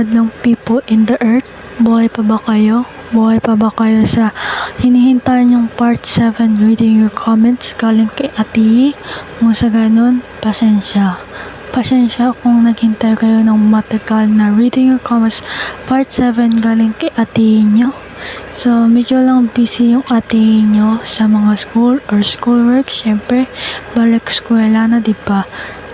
God ng people in the earth? Buhay pa ba kayo? Buhay pa ba kayo sa hinihintay niyong part 7 reading your comments galing kay Ati? Kung sa ganun, pasensya. Pasensya kung naghintay kayo ng matagal na reading your comments part 7 galing kay Ati nyo. So, medyo lang busy yung ate nyo sa mga school or schoolwork. Syempre, balik eskwela na, diba?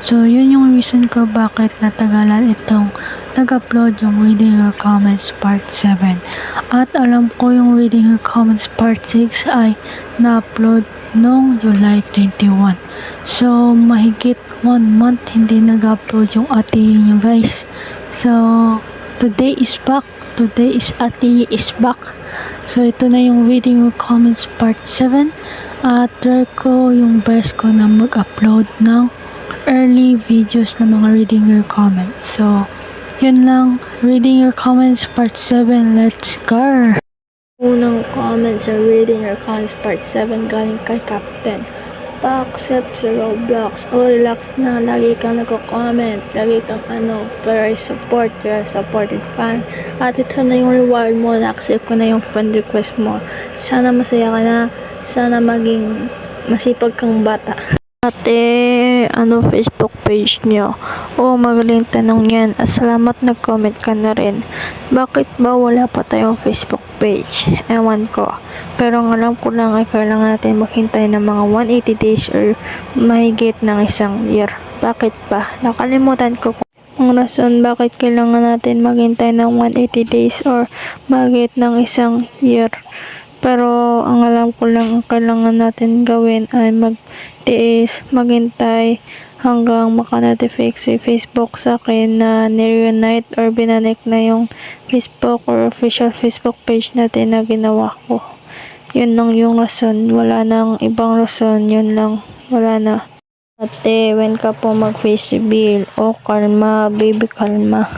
So, yun yung reason ko bakit natagalan itong nag-upload yung Reading Your Comments Part 7. At alam ko yung Reading Your Comments Part 6 ay na-upload noong July 21. So, mahigit 1 month hindi nag-upload yung ate nyo, guys. So, today is back. Today is Ati is back. So, ito na yung Reading Your Comments Part 7. At try ko yung best ko na mag-upload ng early videos na mga Reading Your Comments. So, yun lang. Reading Your Comments Part 7. Let's go! Unang comment sa Reading Your Comments Part 7 galing kay Captain. Pa-accept sa Roblox. Relax na. Lagi kang nagko-comment. Lagi kang pero support. You're a supported fan. At ito na yung reward mo. Na-accept ko na yung friend request mo. Sana masaya ka na. Sana maging masipag kang bata. Ate, Facebook page niyo? Magaling tanong yan. Salamat nag-comment ka na rin. Bakit ba wala pa tayong Facebook page? Ewan ko. Pero ang alam ko lang ay kailangan natin maghintay ng mga 180 days or mahigit ng 1 year. Bakit ba? Nakalimutan ko ang rason bakit kailangan natin maghintay ng 180 days or mahigit ng 1 year. Pero ang alam ko lang ang kailangan natin gawin ay magtiis, maghintay hanggang maka-notify si Facebook sa akin na ni-reunite or binanik na yung Facebook or official Facebook page natin na ginawa ko. Yun lang yung rason. Wala nang ibang rason. Yun lang. Wala na. Ate, when ka po mag-face reveal? Kalma, baby, kalma.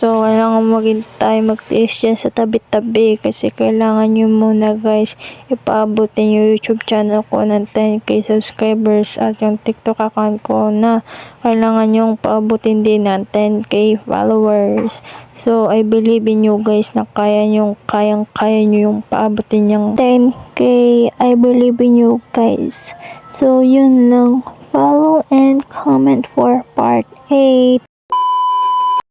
So, kailangan maghintay, magtiis dyan sa tabi-tabi kasi kailangan nyo muna, guys, ipaabutin yung YouTube channel ko ng 10k subscribers at yung TikTok account ko na kailangan nyong paabutin din ng 10k followers. So, I believe in you, guys, na kayang-kaya nyo yung paabutin yung 10k. I believe in you, guys. So, yun lang. Follow and comment for part 8.